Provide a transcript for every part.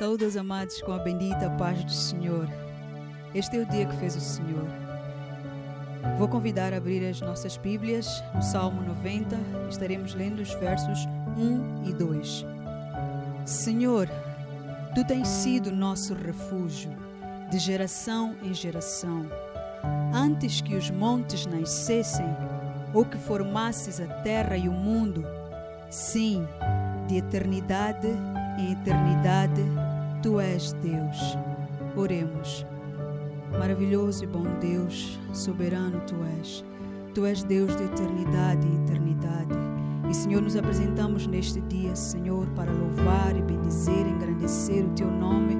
Saúde aos amados com a bendita paz do Senhor. Este é o dia que fez o Senhor. Vou convidar a abrir as nossas Bíblias no Salmo 90. Estaremos lendo os versos 1 e 2. Senhor, Tu tens sido nosso refúgio, de geração em geração. Antes que os montes nascessem, ou que formasses a terra e o mundo, sim, de eternidade em eternidade, Tu és Deus. Oremos. Maravilhoso e bom Deus, soberano Tu és. Tu és Deus de eternidade em eternidade. E, Senhor, nos apresentamos neste dia, Senhor, para louvar e bendizer, engrandecer o Teu nome,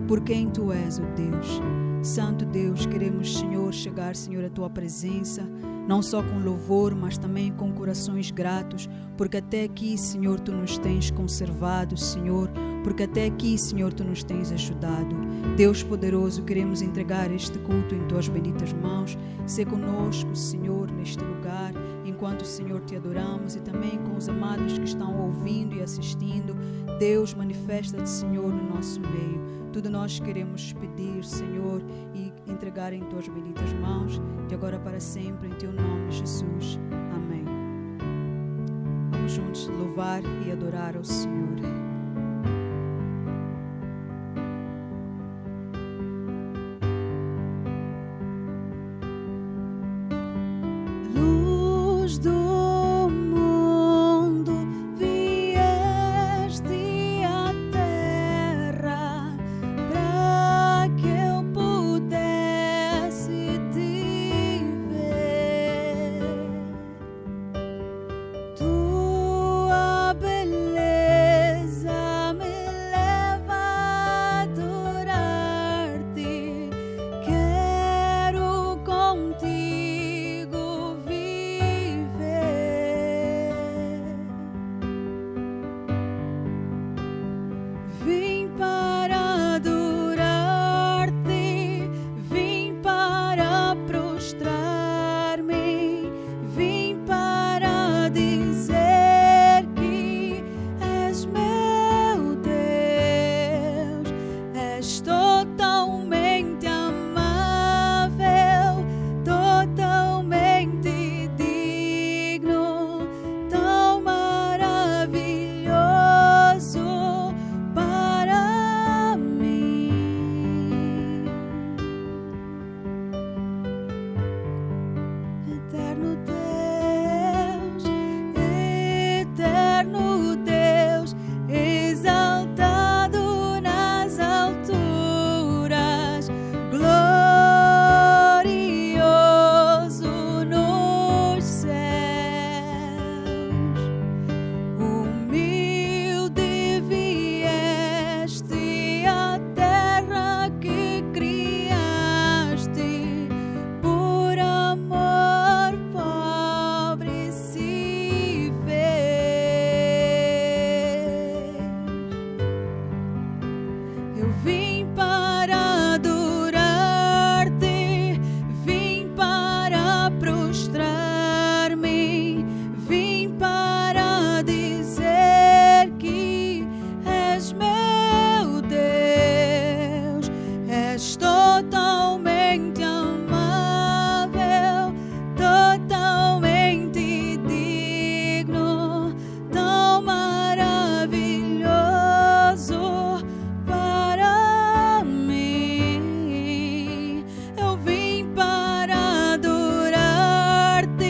por quem Tu és, ó Deus. Santo Deus, queremos, Senhor, chegar, Senhor, à Tua presença, não só com louvor, mas também com corações gratos, porque até aqui, Senhor, Tu nos tens conservado, Senhor, porque até aqui, Senhor, Tu nos tens ajudado. Deus poderoso, queremos entregar este culto em Tuas benditas mãos. Sê conosco, Senhor, neste lugar, enquanto, Senhor, Te adoramos, e também com os amados que estão ouvindo e assistindo. Deus, manifesta-te, Senhor, no nosso meio. Tudo nós queremos pedir, Senhor, e entregar em Tuas benditas mãos, de agora para sempre, em Teu nome, Jesus. Amém. Vamos juntos louvar e adorar ao Senhor. Luz do mundo, vieste à terra para que eu pudesse te ver. Tua beleza me leva a adorar-te. Quero contigo vim para adorar-te, vim para prostrar-me, vim para dizer que és meu Deus, és totalmente amável, totalmente digno, tão maravilhoso para mim. Eterno Deus, exaltado nas alturas, glorioso nos céus. Humilde vieste à terra que criaste, por amor pobre se fez. Eu vim para adorar-te, vim para prostrar-me, vim para dizer que és meu Deus, és totalmente amável, totalmente digno, tão maravilhoso para mim. Eu vim para adorar-te,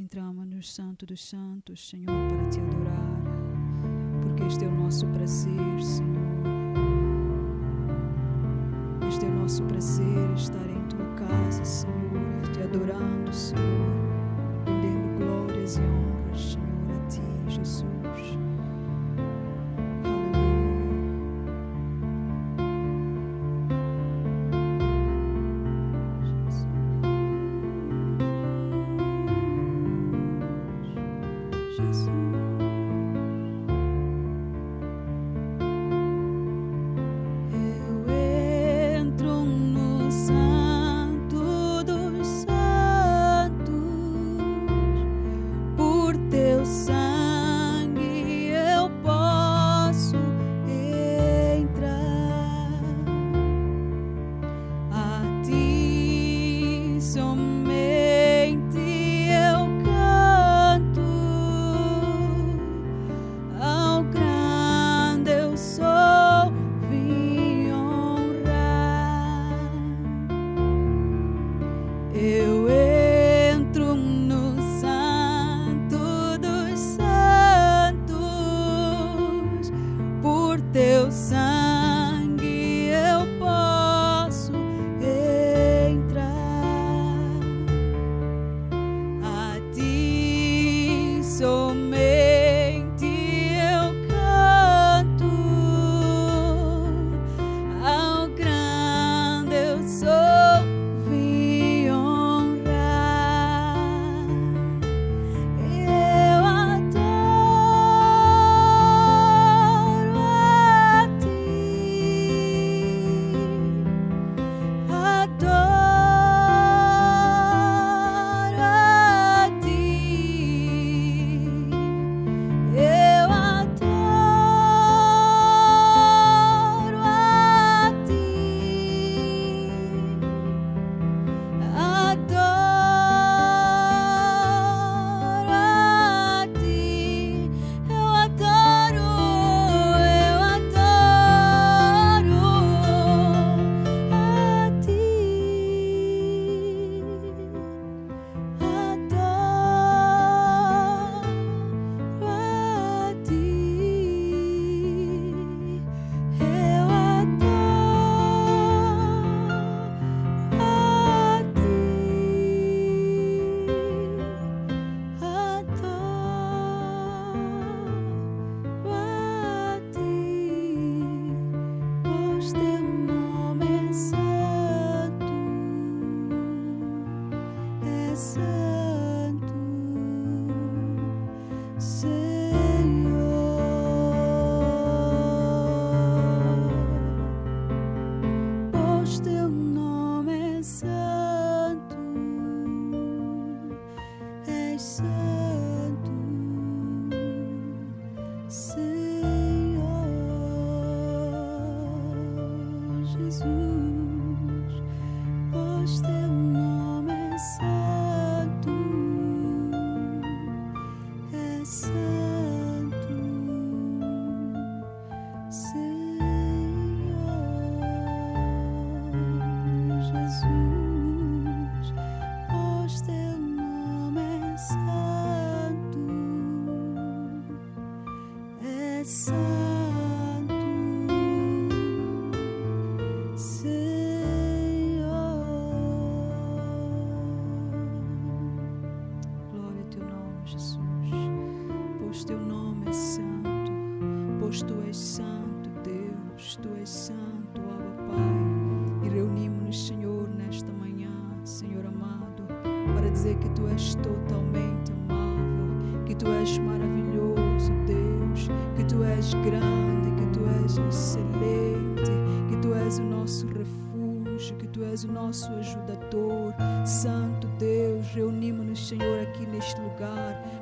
entramos no Santo dos Santos, Senhor, para te adorar, porque este é o nosso prazer, Senhor. Este é o nosso prazer, estar em tua casa, Senhor, te adorando, Senhor, rendendo glórias e honras, Senhor, a ti, Jesus.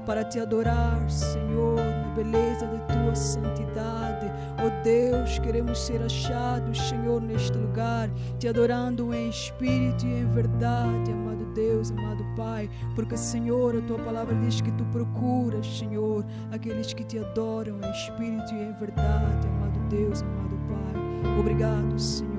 Para te adorar, Senhor, na beleza de tua santidade. Oh Deus, queremos ser achados, Senhor, neste lugar, te adorando em espírito e em verdade, amado Deus, amado Pai, porque, Senhor, a tua palavra diz que tu procuras, Senhor, aqueles que te adoram em espírito e em verdade, amado Deus, amado Pai. Obrigado, Senhor.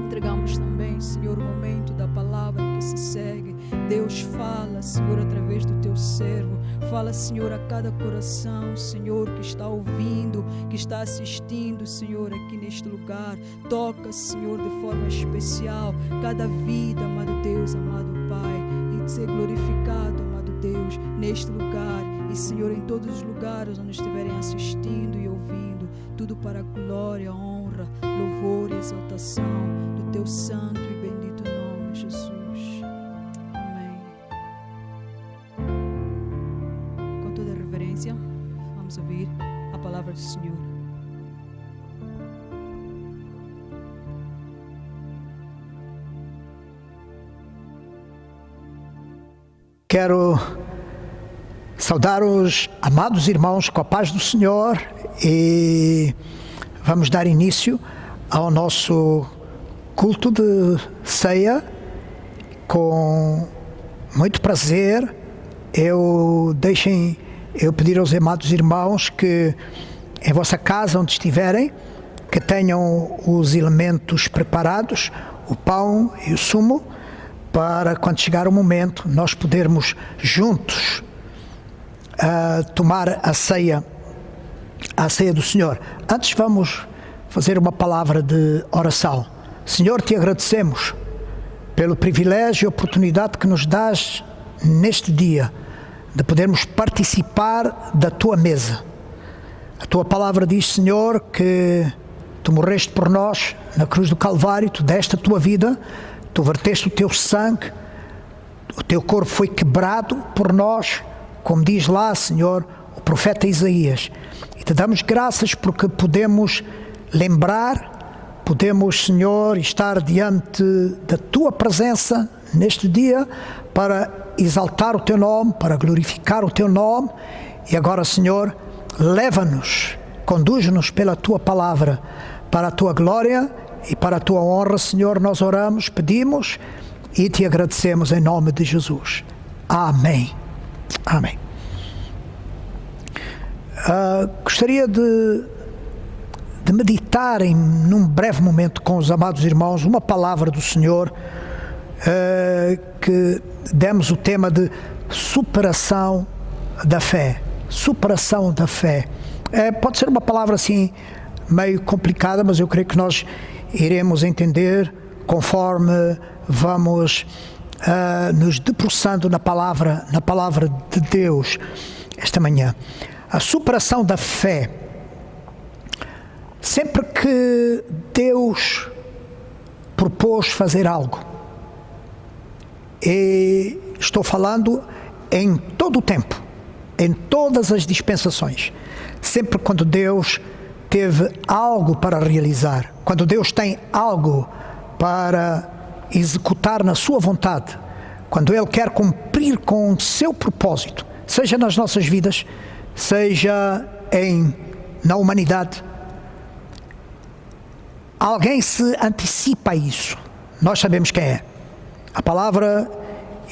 Entregamos também, Senhor, o momento da palavra que se segue. Deus, fala, Senhor, através do teu servo. Fala, Senhor, a cada coração, Senhor, que está ouvindo, que está assistindo, Senhor, aqui neste lugar. Toca, Senhor, de forma especial cada vida, amado Deus, amado Pai, e ser glorificado, amado Deus, neste lugar e, Senhor, em todos os lugares onde estiverem assistindo e ouvindo, tudo para a glória, honra, louvor e exaltação do teu santo e bendito nome, Jesus. Amém. Com toda reverência, vamos ouvir a palavra do Senhor. Quero saudar os amados irmãos com a paz do Senhor e vamos dar início ao nosso culto de ceia. Com muito prazer, eu pedir aos amados irmãos que em vossa casa, onde estiverem, que tenham os elementos preparados, o pão e o sumo, para quando chegar o momento nós podermos juntos tomar a ceia do Senhor. Antes vamos fazer uma palavra de oração. Senhor, te agradecemos pelo privilégio e oportunidade que nos dás neste dia de podermos participar da tua mesa. A tua palavra diz, Senhor, que tu morreste por nós na cruz do Calvário, tu deste a tua vida, tu verteste o teu sangue, o teu corpo foi quebrado por nós, como diz lá, Senhor, o profeta Isaías. E te damos graças porque podemos lembrar, podemos, Senhor, estar diante da tua presença neste dia para exaltar o teu nome, para glorificar o teu nome. E agora, Senhor, leva-nos, conduz-nos pela tua palavra para a tua glória e para a tua honra, Senhor. Nós oramos, pedimos e te agradecemos em nome de Jesus. Amém. Amém. Gostaria de meditar num breve momento com os amados irmãos uma palavra do Senhor que demos o tema de superação da fé. Superação da fé. Pode ser uma palavra assim meio complicada, mas eu creio que nós iremos entender conforme vamos nos debruçando na palavra de Deus esta manhã. A superação da fé. Sempre que Deus propôs fazer algo, e estou falando em todo o tempo, em todas as dispensações, sempre quando Deus teve algo para realizar, quando Deus tem algo para executar na sua vontade, quando Ele quer cumprir com o seu propósito, seja nas nossas vidas, seja na humanidade, alguém se antecipa a isso. Nós sabemos quem é. A palavra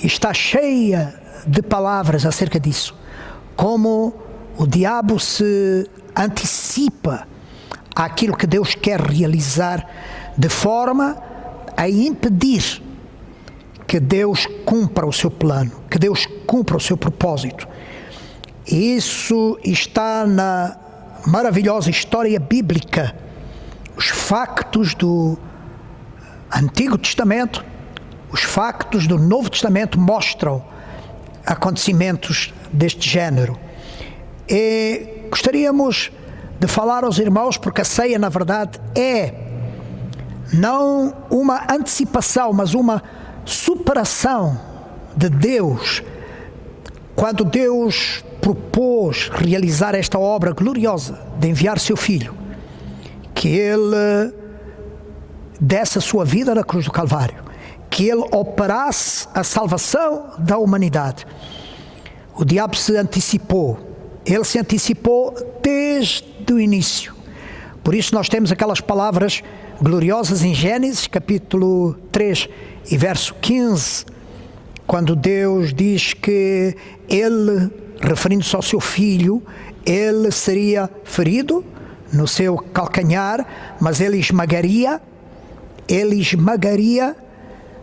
está cheia de palavras acerca disso, como o diabo se antecipa àquilo que Deus quer realizar, de forma a impedir que Deus cumpra o seu plano, que Deus cumpra o seu propósito. E isso está na maravilhosa história bíblica. Os factos do Antigo Testamento, os factos do Novo Testamento mostram acontecimentos deste género. E gostaríamos de falar aos irmãos, porque a ceia, na verdade, é não uma antecipação, mas uma superação de Deus. Quando Deus propôs realizar esta obra gloriosa de enviar seu Filho, que Ele desse a sua vida na cruz do Calvário, que Ele operasse a salvação da humanidade, o diabo se antecipou. Ele se antecipou desde o início. Por isso nós temos aquelas palavras gloriosas em Gênesis, capítulo 3 e verso 15, quando Deus diz que Ele, referindo-se ao seu Filho, Ele seria ferido no seu calcanhar, mas Ele esmagaria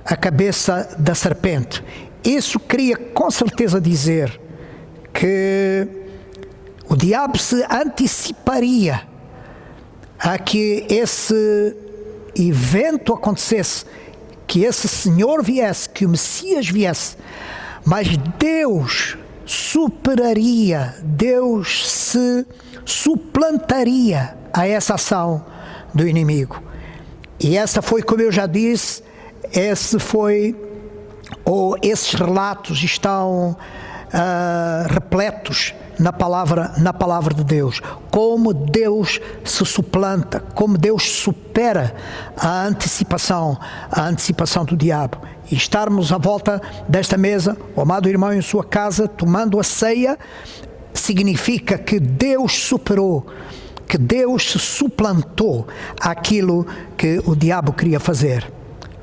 a cabeça da serpente. Isso queria com certeza dizer que o diabo se anteciparia a que esse evento acontecesse, que esse Senhor viesse, que o Messias viesse, mas Deus superaria, Deus se suplantaria a essa ação do inimigo. E essa foi, como eu já disse, esses relatos estão repletos na palavra de Deus, como Deus se suplanta, como Deus supera a antecipação do diabo. E estarmos à volta desta mesa, o amado irmão em sua casa, tomando a ceia, significa que Deus superou, que Deus se suplantou aquilo que o diabo queria fazer.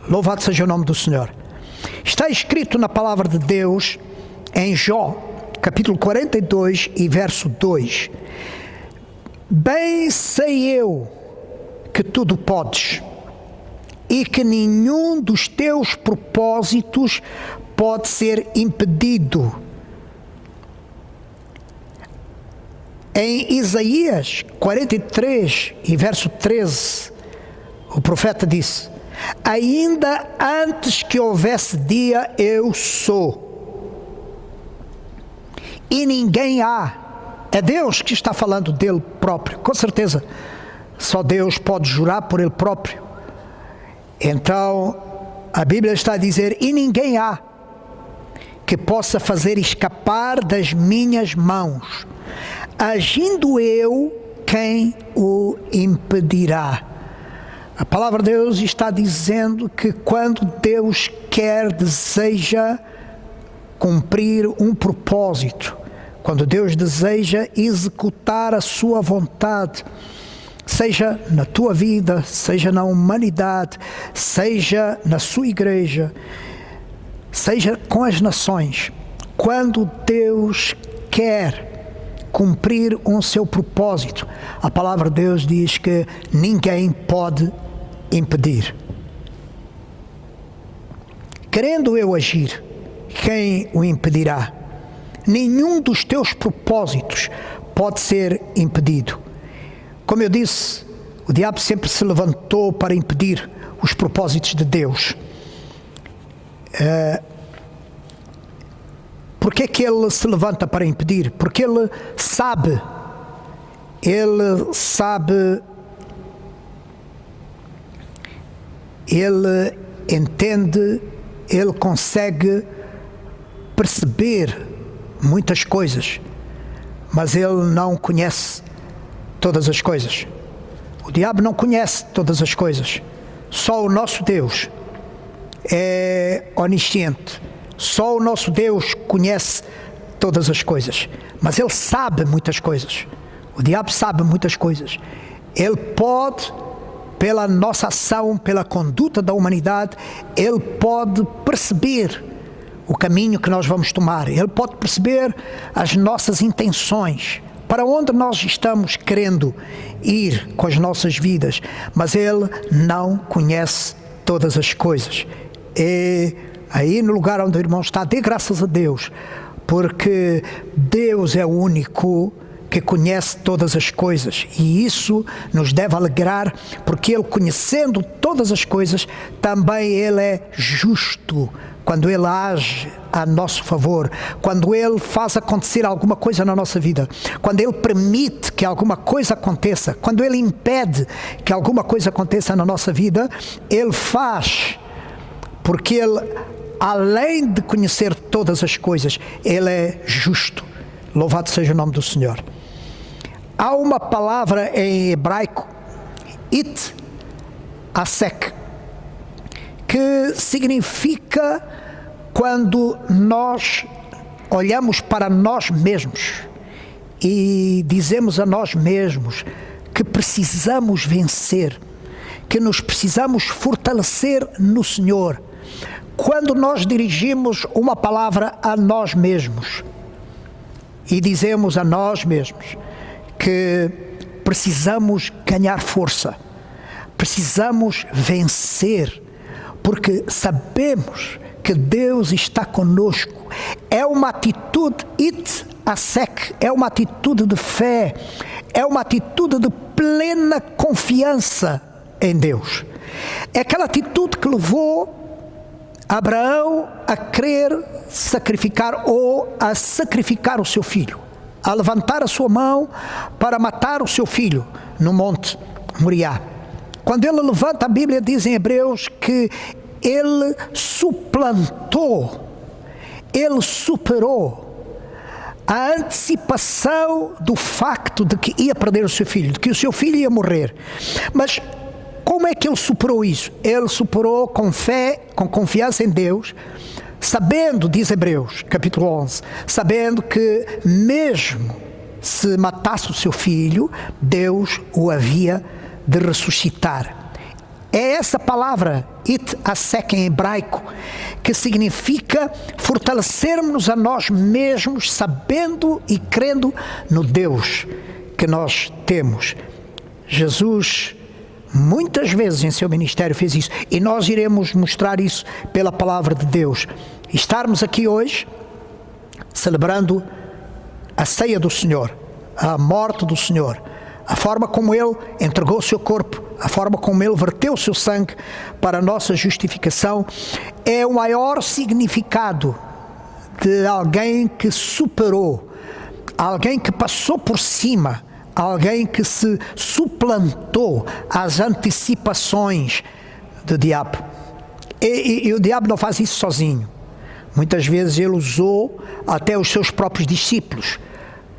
Louvado seja o nome do Senhor. Está escrito na palavra de Deus em Jó, capítulo 42 e verso 2: Bem sei eu que tudo podes e que nenhum dos teus propósitos pode ser impedido. Em Isaías 43 e verso 13, o profeta disse: Ainda antes que houvesse dia, eu sou. E ninguém há. É Deus que está falando dele próprio, com certeza. Só Deus pode jurar por ele próprio. Então, a Bíblia está a dizer: e ninguém há que possa fazer escapar das minhas mãos. Agindo eu, quem o impedirá? A palavra de Deus está dizendo que quando Deus quer, deseja cumprir um propósito, quando Deus deseja executar a sua vontade, seja na tua vida, seja na humanidade, seja na sua igreja, seja com as nações, quando Deus quer cumprir um seu propósito, a palavra de Deus diz que ninguém pode impedir. Querendo eu agir, quem o impedirá? Nenhum dos teus propósitos pode ser impedido. Como eu disse, o diabo sempre se levantou para impedir os propósitos de Deus. Por que é que ele se levanta para impedir? Porque ele sabe, ele entende, ele consegue perceber muitas coisas, mas ele não conhece todas as coisas. O diabo não conhece todas as coisas. Só o nosso Deus é onisciente. Só o nosso Deus conhece todas as coisas, mas ele sabe muitas coisas. O diabo sabe muitas coisas. Ele pode, pela nossa ação, pela conduta da humanidade, ele pode perceber o caminho que nós vamos tomar. Ele pode perceber as nossas intenções, para onde nós estamos querendo ir com as nossas vidas, mas ele não conhece todas as coisas. E aí, no lugar onde o irmão está, dê graças a Deus, porque Deus é o único que conhece todas as coisas, e isso nos deve alegrar, porque ele, conhecendo todas as coisas, também ele é justo quando ele age a nosso favor, quando ele faz acontecer alguma coisa na nossa vida, quando ele permite que alguma coisa aconteça, quando ele impede que alguma coisa aconteça na nossa vida, ele faz, porque ele, além de conhecer todas as coisas, ele é justo. Louvado seja o nome do Senhor. Há uma palavra em hebraico, it asek, que significa quando nós olhamos para nós mesmos e dizemos a nós mesmos que precisamos vencer, que nos precisamos fortalecer no Senhor. Quando nós dirigimos uma palavra a nós mesmos e dizemos a nós mesmos que precisamos ganhar força, precisamos vencer, porque sabemos que Deus está conosco. É uma atitude it asek, é uma atitude de fé, é uma atitude de plena confiança em Deus. É aquela atitude que levou Abraão a querer sacrificar ou a sacrificar o seu filho, a levantar a sua mão para matar o seu filho no Monte Moriá. Quando ele levanta, a Bíblia diz em Hebreus que ele suplantou, ele superou a antecipação do facto de que ia perder o seu filho, de que o seu filho ia morrer. Mas como é que ele superou isso? Ele superou com fé, com confiança em Deus, sabendo, diz Hebreus, capítulo 11, sabendo que mesmo se matasse o seu filho, Deus o havia de ressuscitar. É essa palavra, it asek em hebraico, que significa fortalecermos a nós mesmos, sabendo e crendo no Deus que nós temos. Jesus muitas vezes em seu ministério fez isso, e nós iremos mostrar isso pela palavra de Deus. Estarmos aqui hoje celebrando a ceia do Senhor, a morte do Senhor, a forma como Ele entregou o seu corpo, a forma como Ele verteu o seu sangue para a nossa justificação, é o maior significado de alguém que superou, alguém que passou por cima, alguém que se suplantou às antecipações do diabo. E o diabo não faz isso sozinho. Muitas vezes ele usou até os seus próprios discípulos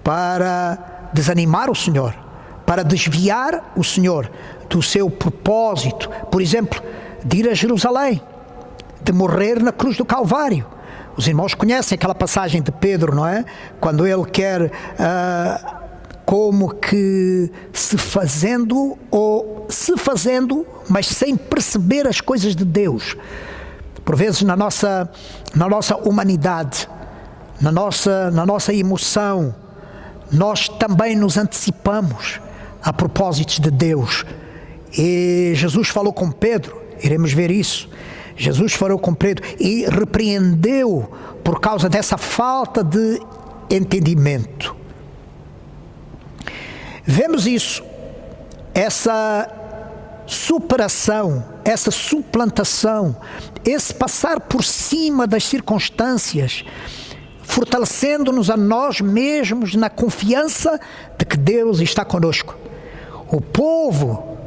para desanimar o Senhor, para desviar o Senhor do seu propósito, por exemplo, de ir a Jerusalém, de morrer na cruz do Calvário. Os irmãos conhecem aquela passagem de Pedro, não é? Quando ele quer como que se fazendo, mas sem perceber as coisas de Deus. Por vezes na nossa humanidade, na nossa emoção, nós também nos antecipamos a propósitos de Deus. E Jesus falou com Pedro, iremos ver isso. Jesus falou com Pedro e repreendeu por causa dessa falta de entendimento. Vemos isso, essa superação, essa suplantação, esse passar por cima das circunstâncias, fortalecendo-nos a nós mesmos na confiança de que Deus está conosco. O povo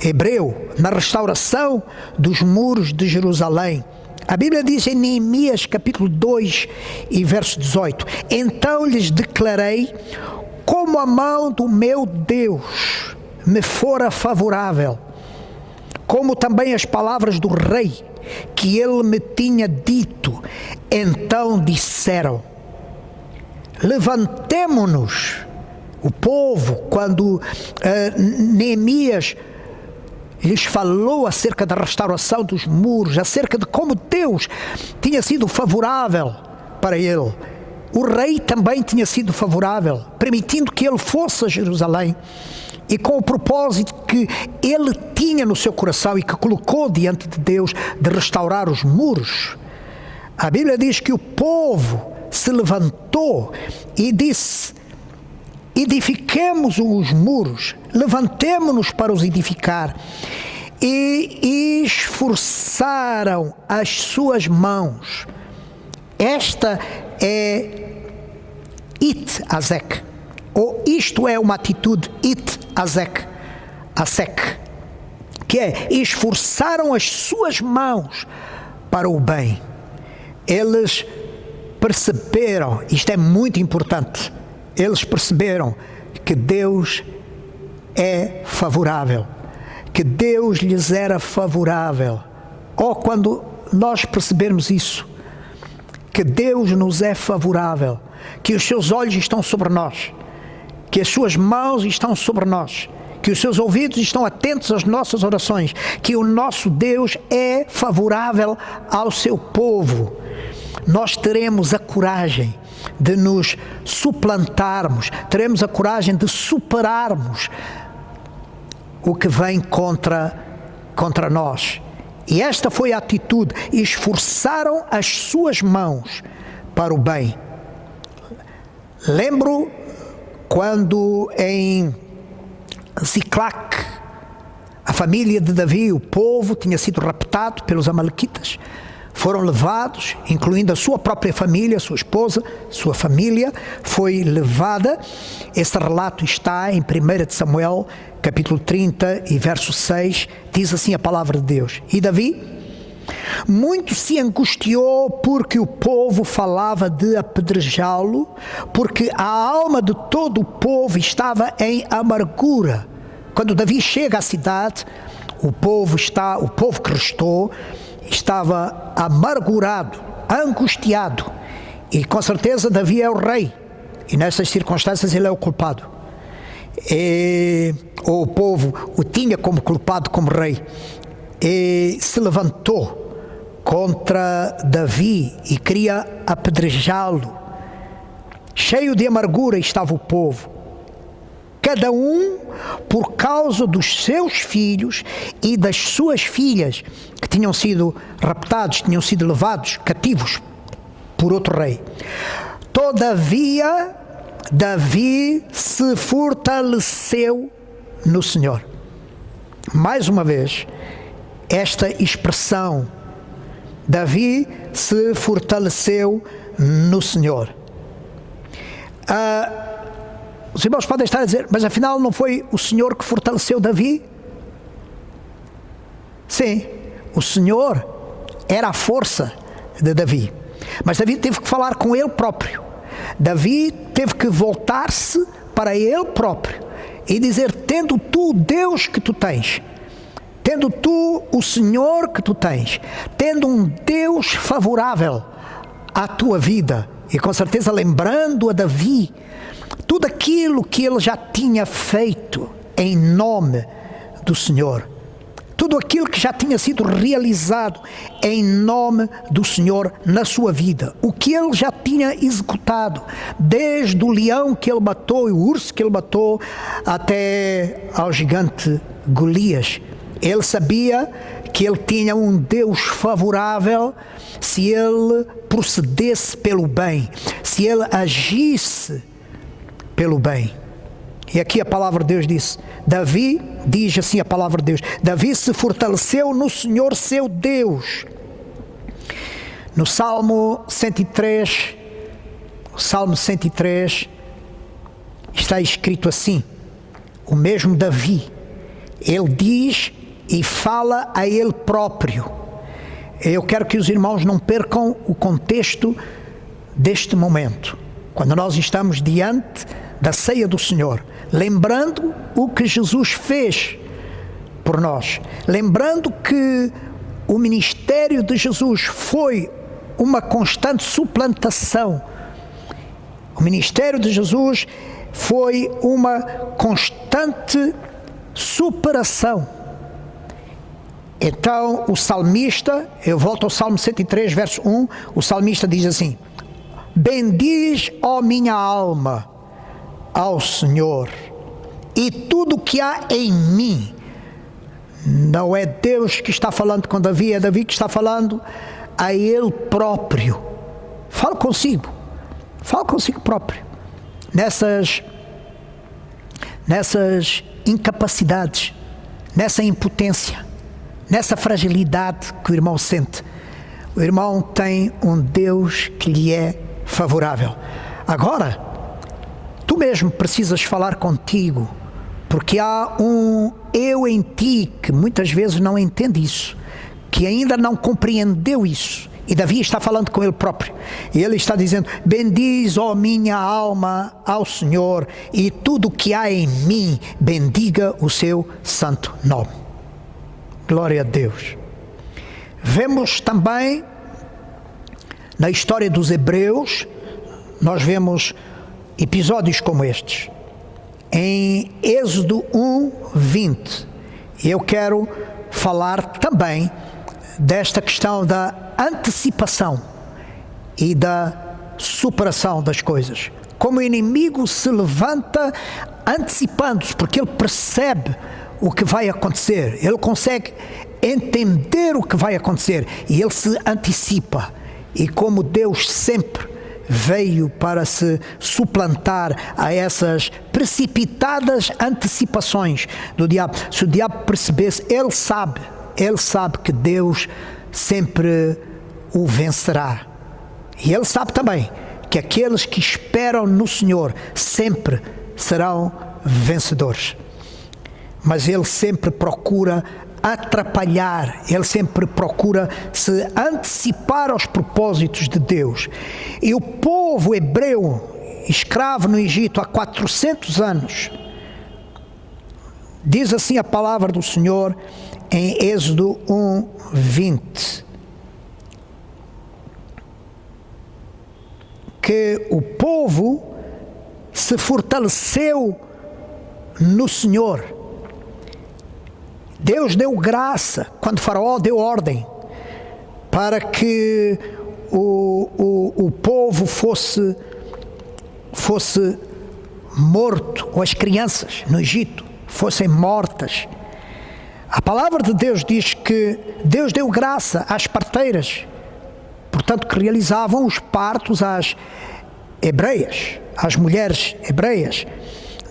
hebreu, na restauração dos muros de Jerusalém, a Bíblia diz em Neemias capítulo 2 e verso 18: então lhes declarei, como a mão do meu Deus me fora favorável, como também as palavras do rei que ele me tinha dito. Então disseram: levantemo-nos. O povo, quando Neemias lhes falou acerca da restauração dos muros, acerca de como Deus tinha sido favorável para ele, o rei também tinha sido favorável, permitindo que ele fosse a Jerusalém, e com o propósito que ele tinha no seu coração e que colocou diante de Deus de restaurar os muros. A Bíblia diz que o povo se levantou e disse: edifiquemos os muros, levantemo-nos para os edificar. E esforçaram as suas mãos. Esta é it asek, ou isto é uma atitude it asek, que é esforçaram as suas mãos para o bem. Eles perceberam, isto é muito importante, eles perceberam que Deus é favorável, que Deus lhes era favorável. Quando nós percebermos isso, que Deus nos é favorável, que os seus olhos estão sobre nós, que as suas mãos estão sobre nós, que os seus ouvidos estão atentos às nossas orações, que o nosso Deus é favorável ao seu povo, nós teremos a coragem de nos suplantarmos, teremos a coragem de superarmos o que vem contra nós. E esta foi a atitude: esforçaram as suas mãos para o bem. Lembro quando em Ziclac, a família de Davi, o povo, tinha sido raptado pelos amalequitas. Foram levados, incluindo a sua própria família, sua esposa, sua família, foi levada. Esse relato está em 1 Samuel, capítulo 30 e verso 6, diz assim a palavra de Deus. E Davi muito se angustiou porque o povo falava de apedrejá-lo, porque a alma de todo o povo estava em amargura. Quando Davi chega à cidade, o povo que restou estava amargurado, angustiado, e com certeza Davi é o rei, e nessas circunstâncias ele é o culpado. O povo o tinha como culpado, como rei, e se levantou contra Davi e queria apedrejá-lo. Cheio de amargura estava o povo, cada um por causa dos seus filhos e das suas filhas, que tinham sido raptados, tinham sido levados cativos por outro rei. Todavia, Davi se fortaleceu no Senhor. Mais uma vez, esta expressão, Davi se fortaleceu no Senhor. Os irmãos podem estar a dizer, mas afinal não foi o Senhor que fortaleceu Davi? Sim, o Senhor era a força de Davi, mas Davi teve que falar com ele próprio. Davi teve que voltar-se para ele próprio e dizer: tendo tu o Deus que tu tens, tendo tu o Senhor que tu tens, tendo um Deus favorável à tua vida, e com certeza lembrando a Davi tudo aquilo que ele já tinha feito em nome do Senhor, tudo aquilo que já tinha sido realizado em nome do Senhor na sua vida, o que ele já tinha executado, desde o leão que ele matou e o urso que ele matou até ao gigante Golias. Ele sabia que ele tinha um Deus favorável se ele procedesse pelo bem, se ele agisse pelo bem. E aqui a palavra de Deus diz assim a palavra de Deus: Davi se fortaleceu no Senhor seu Deus. No Salmo 103, está escrito assim, o mesmo Davi, ele diz e fala a ele próprio. Eu quero que os irmãos não percam o contexto deste momento, quando nós estamos diante da ceia do Senhor, lembrando o que Jesus fez por nós, lembrando que o ministério de Jesus foi uma constante suplantação. O ministério de Jesus foi uma constante superação. Então o salmista, eu volto ao Salmo 103, verso 1, o salmista diz assim: bendiz, ó minha alma, ao Senhor, e tudo que há em mim. Não é Deus que está falando com Davi, é Davi que está falando a ele próprio. Fala consigo próprio, nessas incapacidades, nessa impotência, nessa fragilidade que o irmão sente. O irmão tem um Deus que lhe é favorável. Agora, tu mesmo precisas falar contigo, porque há um eu em ti que muitas vezes não entende isso, que ainda não compreendeu isso. E Davi está falando com ele próprio, e ele está dizendo: bendiz, ó minha alma, ao Senhor, e tudo o que há em mim, bendiga o seu santo nome. Glória a Deus. Vemos também na história dos hebreus, nós vemos episódios como estes. Em Êxodo 1:20, eu quero falar também desta questão da antecipação e da superação das coisas. Como o inimigo se levanta antecipando-se, porque ele percebe o que vai acontecer, ele consegue entender o que vai acontecer, e ele se antecipa. E como Deus sempre veio para se suplantar a essas precipitadas antecipações do diabo, se o diabo percebesse, ele sabe que Deus sempre o vencerá. E ele sabe também que aqueles que esperam no Senhor sempre serão vencedores. Mas ele sempre procura atrapalhar, ele sempre procura se antecipar aos propósitos de Deus. E o povo hebreu, escravo no Egito há 400 anos, diz assim a palavra do Senhor em Êxodo 1:20, que o povo se fortaleceu no Senhor. Deus deu graça quando Faraó deu ordem para que o povo fosse morto, ou as crianças no Egito fossem mortas. A palavra de Deus diz que Deus deu graça às parteiras, portanto, que realizavam os partos às hebreias, às mulheres hebreias.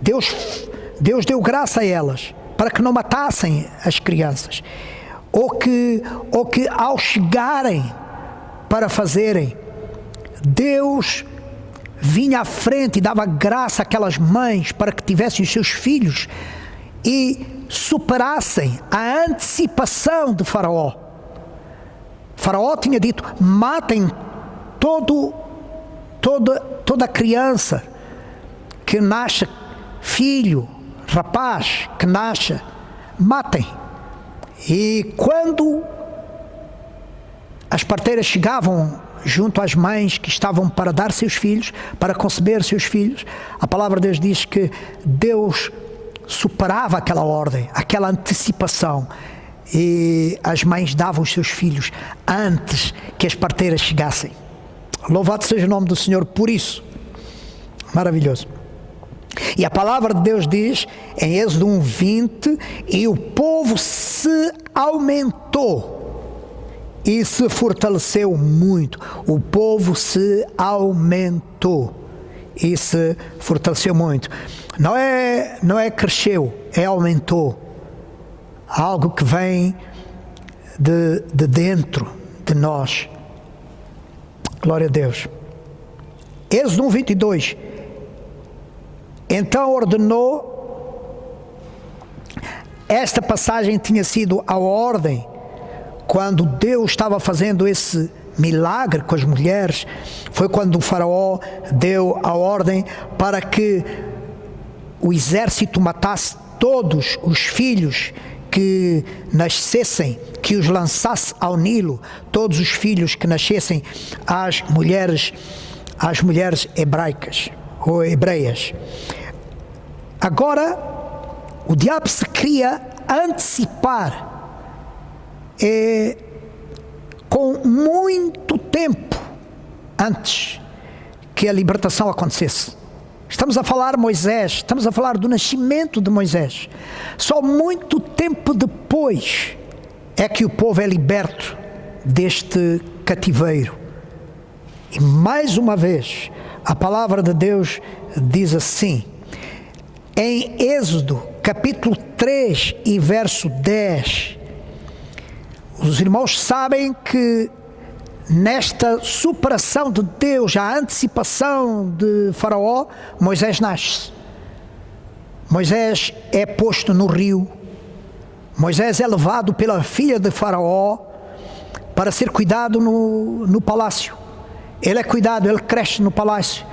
Deus deu graça a elas para que não matassem as crianças, ou que ao chegarem para fazerem, Deus vinha à frente e dava graça àquelas mães para que tivessem os seus filhos e superassem a antecipação de Faraó. Faraó tinha dito: matem toda criança que nasce, filho, rapaz que nasce, matem. E quando as parteiras chegavam junto às mães que estavam para dar seus filhos, para conceber seus filhos, a palavra de Deus diz que Deus superava aquela ordem, aquela antecipação, e as mães davam os seus filhos antes que as parteiras chegassem. Louvado seja o nome do Senhor por isso. Maravilhoso. E a palavra de Deus diz em Êxodo 1:20, e o povo se aumentou e se fortaleceu muito. O povo se aumentou e se fortaleceu muito. Não é cresceu, é aumentou. Algo que vem de dentro de nós. Glória a Deus. Êxodo 1:22. Então ordenou, esta passagem tinha sido a ordem, quando Deus estava fazendo esse milagre com as mulheres, foi quando o Faraó deu a ordem para que o exército matasse todos os filhos que nascessem, que os lançasse ao Nilo, todos os filhos que nascessem às mulheres hebraicas ou hebreias. Agora, o diabo se queria antecipar com muito tempo antes que a libertação acontecesse. Estamos a falar Moisés, estamos a falar do nascimento de Moisés. Só muito tempo depois é que o povo é liberto deste cativeiro. E mais uma vez, a palavra de Deus diz assim, em Êxodo, capítulo 3 e verso 10, os irmãos sabem que nesta superação de Deus, a antecipação de Faraó, Moisés nasce. Moisés é posto no rio. Moisés é levado pela filha de Faraó para ser cuidado no palácio. Ele é cuidado, ele cresce no palácio.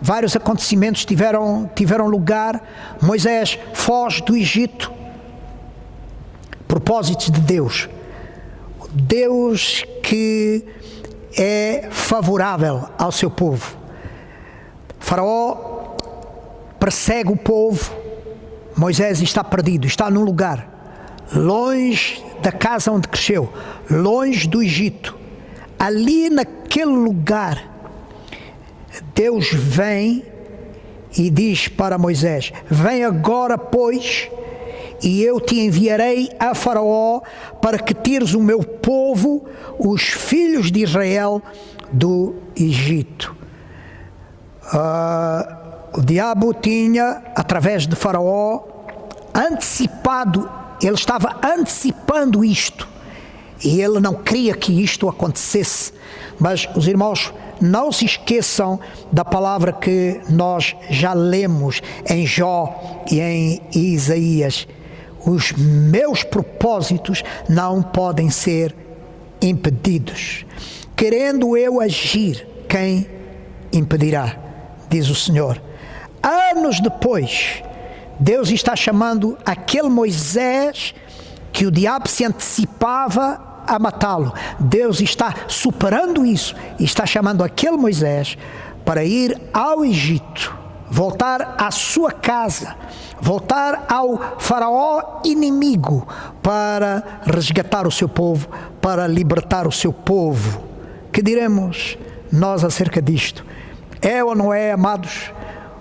Vários acontecimentos tiveram lugar. Moisés foge do Egito. Propósitos de Deus. Deus que é favorável ao seu povo. Faraó persegue o povo. Moisés está perdido, está num lugar longe da casa onde cresceu, longe do Egito. Ali naquele lugar, Deus vem e diz para Moisés: vem agora, pois, e eu te enviarei a Faraó para que tires o meu povo, os filhos de Israel, do Egito. O diabo tinha, através de Faraó, antecipado, ele estava antecipando isto, e ele não queria que isto acontecesse. Mas os irmãos, não se esqueçam da palavra que nós já lemos em Jó e em Isaías: os meus propósitos não podem ser impedidos. Querendo eu agir, quem impedirá? Diz o Senhor. Anos depois, Deus está chamando aquele Moisés que o diabo se antecipava a matá-lo. Deus está superando isso e está chamando aquele Moisés para ir ao Egito, voltar à sua casa, voltar ao Faraó inimigo, para resgatar o seu povo, para libertar o seu povo. Que diremos nós acerca disto? É ou não é, amados,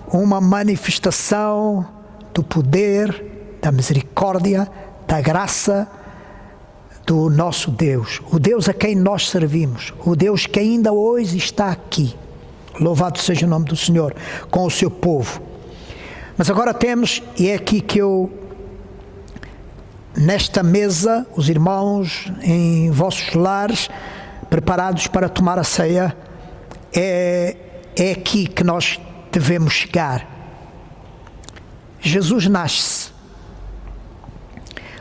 uma manifestação do poder, da misericórdia, da graça do nosso Deus, o Deus a quem nós servimos, o Deus que ainda hoje está aqui, louvado seja o nome do Senhor, com o seu povo. Mas agora temos, e é aqui que eu, nesta mesa, os irmãos em vossos lares, preparados para tomar a ceia, é aqui que nós devemos chegar. Jesus nasce.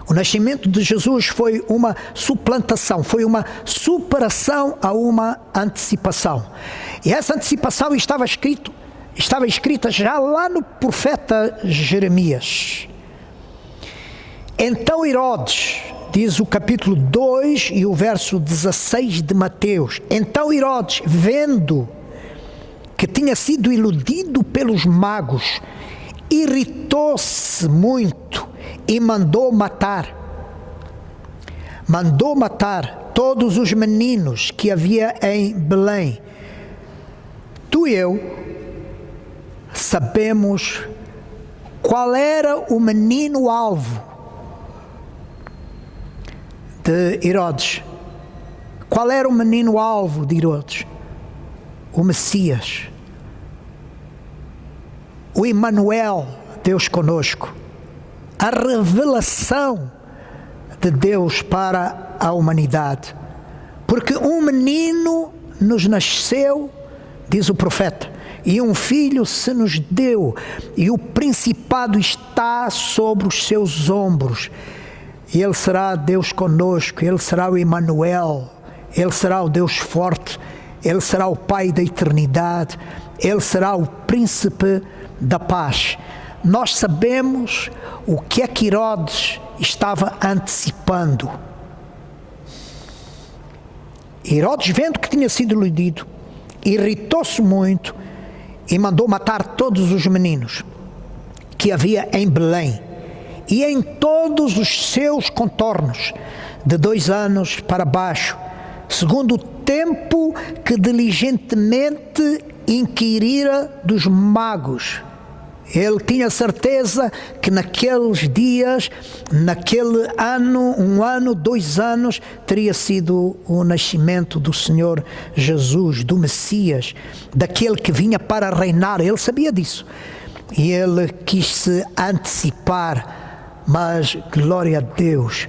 O nascimento de Jesus foi uma suplantação, foi uma superação a uma antecipação. E essa antecipação estava escrita já lá no profeta Jeremias. Então Herodes, diz o capítulo 2 e o verso 16 de Mateus, então Herodes, vendo que tinha sido iludido pelos magos, irritou-se muito e mandou matar todos os meninos que havia em Belém. Tu e eu sabemos qual era o menino alvo de Herodes. Qual era o menino alvo de Herodes? O Messias, o Emmanuel, Deus conosco, a revelação de Deus para a humanidade. Porque um menino nos nasceu, diz o profeta, e um filho se nos deu, e o principado está sobre os seus ombros. E ele será Deus conosco, ele será o Emmanuel, ele será o Deus forte, ele será o Pai da eternidade, ele será o príncipe da paz. Nós sabemos o que é que Herodes estava antecipando. Herodes, vendo que tinha sido iludido, irritou-se muito e mandou matar todos os meninos que havia em Belém e em todos os seus contornos, de 2 anos para baixo, segundo o tempo que diligentemente inquirira dos magos. Ele tinha certeza que naqueles dias, naquele ano, 1 ano, 2 anos, teria sido o nascimento do Senhor Jesus, do Messias, daquele que vinha para reinar. Ele sabia disso. E ele quis se antecipar, mas glória a Deus,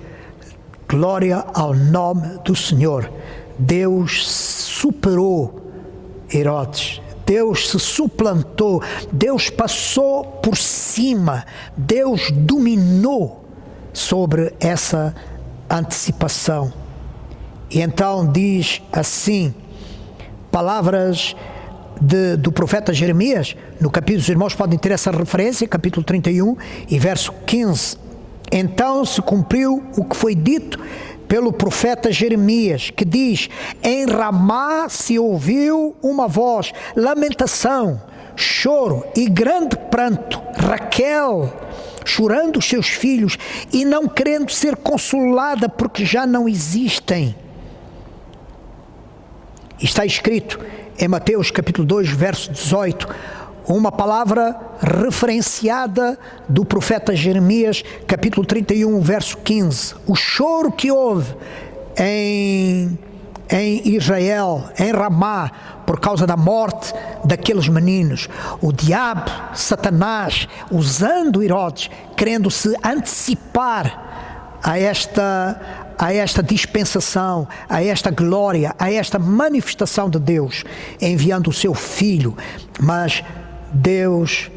glória ao nome do Senhor. Deus superou Herodes. Deus se suplantou, Deus passou por cima, Deus dominou sobre essa antecipação. E então diz assim, palavras do profeta Jeremias, no capítulo, os irmãos podem ter essa referência, capítulo 31 e verso 15. Então se cumpriu o que foi dito pelo profeta Jeremias, que diz: em Ramá se ouviu uma voz, lamentação, choro e grande pranto, Raquel chorando os seus filhos e não querendo ser consolada porque já não existem. Está escrito em Mateus capítulo 2, verso 18, uma palavra referenciada do profeta Jeremias, capítulo 31, verso 15. O choro que houve em Israel, em Ramá, por causa da morte daqueles meninos. O diabo, Satanás, usando Herodes, querendo se antecipar a esta dispensação, a esta glória, a esta manifestação de Deus, enviando o seu filho. Mas Deus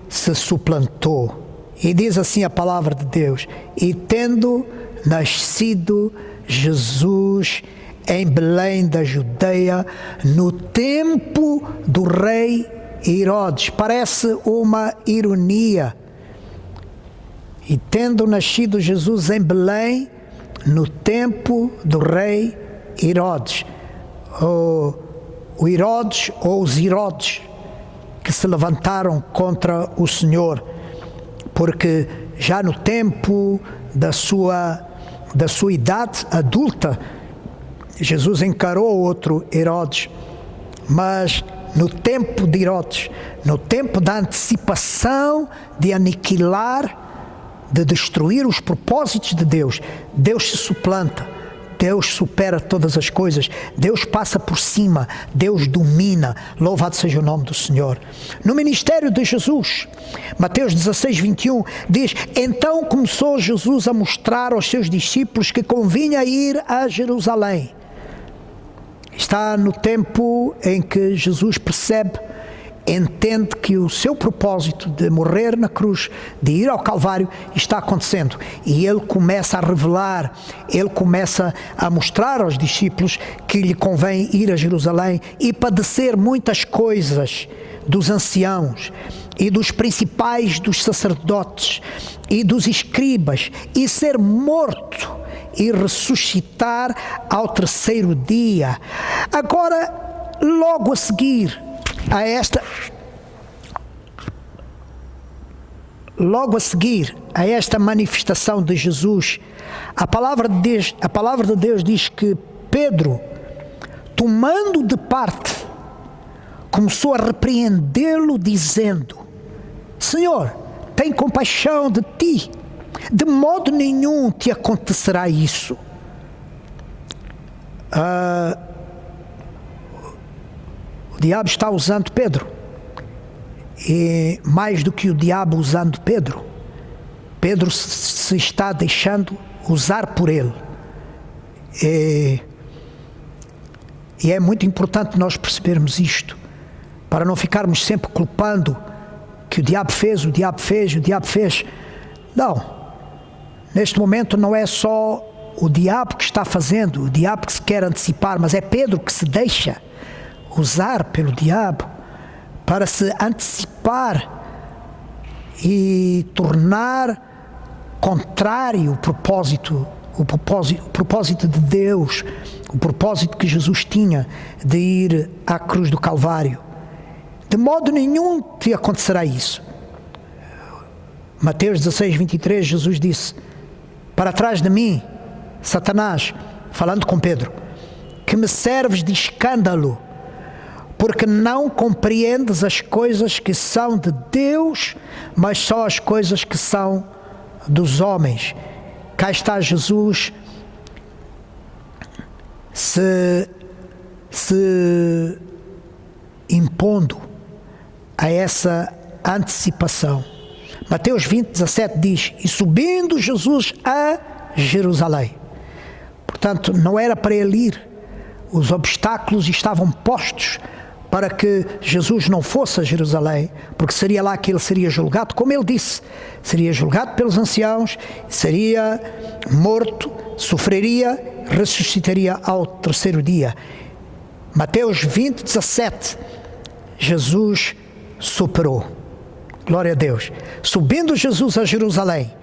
se suplantou. E diz assim a palavra de Deus: e tendo nascido Jesus em Belém da Judeia, no tempo do rei Herodes. Parece uma ironia. E tendo nascido Jesus em Belém, no tempo do rei Herodes. O Herodes, ou os Herodes, que se levantaram contra o Senhor, porque já no tempo da sua idade adulta, Jesus encarou outro Herodes, mas no tempo de Herodes, no tempo da antecipação de aniquilar, de destruir os propósitos de Deus, Deus se suplanta, Deus supera todas as coisas, Deus passa por cima, Deus domina. Louvado seja o nome do Senhor. No ministério de Jesus, Mateus 16, 21, diz: então começou Jesus a mostrar aos seus discípulos que convinha ir a Jerusalém. Está no tempo em que Jesus percebe, entende que o seu propósito de morrer na cruz, de ir ao Calvário, está acontecendo. E ele começa a revelar, ele começa a mostrar aos discípulos que lhe convém ir a Jerusalém e padecer muitas coisas dos anciãos e dos principais dos sacerdotes e dos escribas, e ser morto e ressuscitar ao terceiro dia. Agora, logo a seguir a esta manifestação de Jesus, a palavra de Deus diz que Pedro, tomando de parte, começou a repreendê-lo, dizendo: Senhor, tem compaixão de ti, de modo nenhum te acontecerá isso. O diabo está usando Pedro, e mais do que o diabo usando Pedro, Pedro se está deixando usar por ele. E é muito importante nós percebermos isto, para não ficarmos sempre culpando que o diabo fez. Não, neste momento não é só o diabo que está fazendo, o diabo que se quer antecipar, mas é Pedro que se deixa usar pelo diabo para se antecipar e tornar contrário o propósito de Deus, o propósito que Jesus tinha de ir à cruz do Calvário. De modo nenhum te acontecerá isso. Mateus 16, 23, Jesus disse: para trás de mim, Satanás, falando com Pedro, que me serves de escândalo, porque não compreendes as coisas que são de Deus, mas só as coisas que são dos homens. Cá está Jesus se impondo a essa antecipação. Mateus 20, 17 diz: e subindo Jesus a Jerusalém. Portanto, não era para ele ir. Os obstáculos estavam postos para que Jesus não fosse a Jerusalém, porque seria lá que ele seria julgado, como ele disse, seria julgado pelos anciãos, seria morto, sofreria, ressuscitaria ao terceiro dia. Mateus 20, 17, Jesus superou. Glória a Deus. Subindo Jesus a Jerusalém,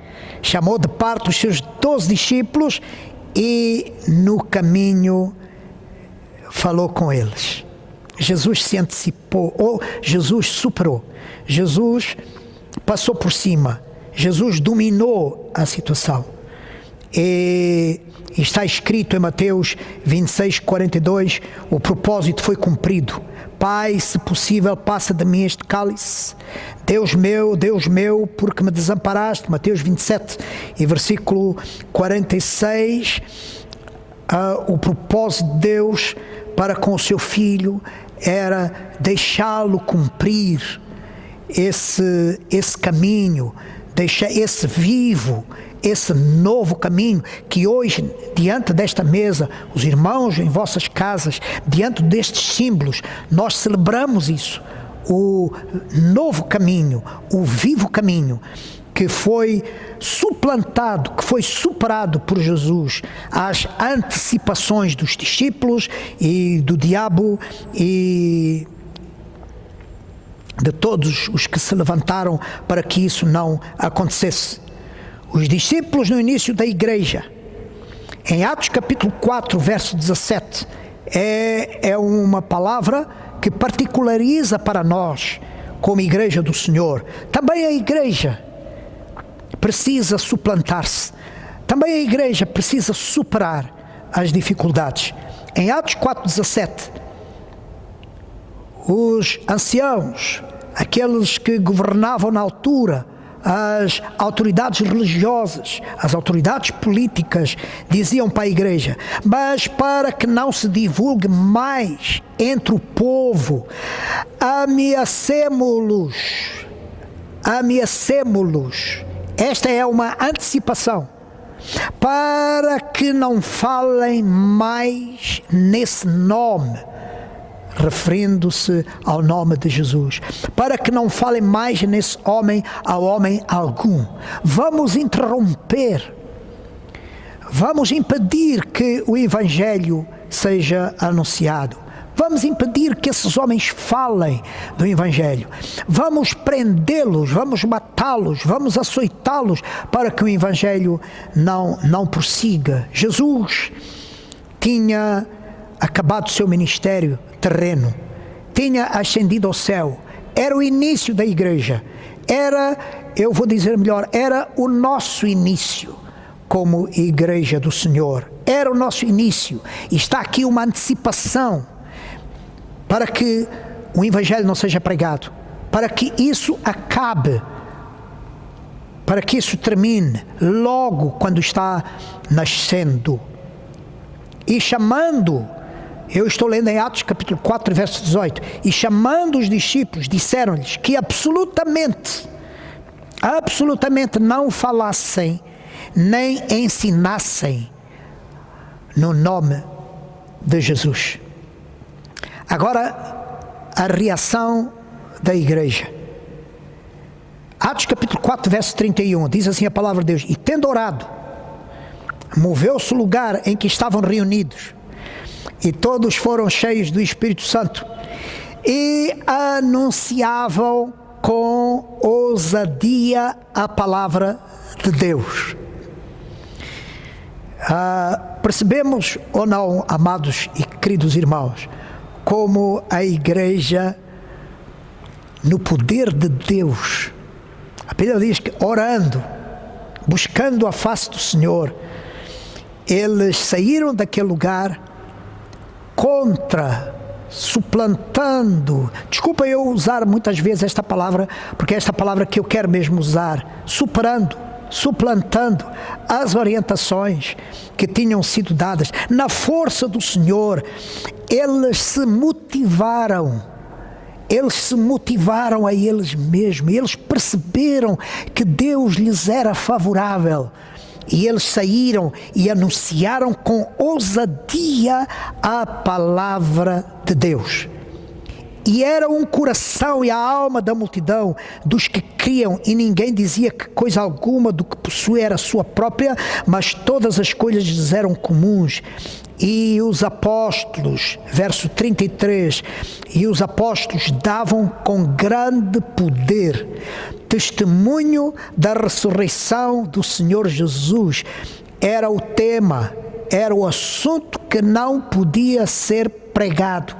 chamou de parte os seus 12 discípulos e no caminho falou com eles. Jesus se antecipou, ou Jesus superou. Jesus passou por cima. Jesus dominou a situação. E está escrito em Mateus 26:42, o propósito foi cumprido. Pai, se possível, passa de mim este cálice. Deus meu, porque me desamparaste. Mateus 27 e versículo 46. O propósito de Deus para com o seu filho era deixá-lo cumprir esse caminho, deixar esse vivo, esse novo caminho que hoje, diante desta mesa, os irmãos em vossas casas, diante destes símbolos, nós celebramos isso, o novo caminho, o vivo caminho, que foi suplantado, que foi superado por Jesus, as antecipações dos discípulos e do diabo e de todos os que se levantaram para que isso não acontecesse. Os discípulos no início da igreja, em Atos capítulo 4, verso 17, é uma palavra que particulariza para nós, como igreja do Senhor. Também a igreja precisa suplantar-se. Também a igreja precisa superar as dificuldades. Em Atos 4:17, os anciãos, aqueles que governavam na altura, as autoridades religiosas, as autoridades políticas, diziam para a igreja: mas para que não se divulgue mais entre o povo, ameacemo-los. Esta é uma antecipação, para que não falem mais nesse nome, referindo-se ao nome de Jesus, para que não falem mais nesse homem a homem algum. Vamos interromper, vamos impedir que o Evangelho seja anunciado. Vamos impedir que esses homens falem do Evangelho. Vamos prendê-los, vamos matá-los, vamos açoitá-los para que o Evangelho não prossiga. Jesus tinha acabado o seu ministério terreno, tinha ascendido ao céu, era o início da igreja, era o nosso início como igreja do Senhor, era o nosso início. E está aqui uma antecipação para que o Evangelho não seja pregado, para que isso acabe, para que isso termine logo quando está nascendo. E chamando, eu estou lendo em Atos capítulo 4, verso 18, e chamando os discípulos, disseram-lhes que absolutamente não falassem, nem ensinassem no nome de Jesus. Agora, a reação da igreja. Atos capítulo 4, verso 31, diz assim a palavra de Deus: e tendo orado, moveu-se o lugar em que estavam reunidos, e todos foram cheios do Espírito Santo, e anunciavam com ousadia a palavra de Deus. Percebemos ou não, amados e queridos irmãos, como a igreja, no poder de Deus, a Bíblia diz que orando, buscando a face do Senhor, eles saíram daquele lugar suplantando, desculpa eu usar muitas vezes esta palavra, porque é esta palavra que eu quero mesmo usar, suplantando as orientações que tinham sido dadas. Na força do Senhor, eles se motivaram a eles mesmos, eles perceberam que Deus lhes era favorável, e eles saíram e anunciaram com ousadia a palavra de Deus. E era um coração e a alma da multidão dos que criam, e ninguém dizia que coisa alguma do que possuía era sua própria, mas todas as coisas lhes eram comuns. E os apóstolos, verso 33, e os apóstolos davam com grande poder testemunho da ressurreição do Senhor Jesus. Era o tema, era o assunto que não podia ser pregado.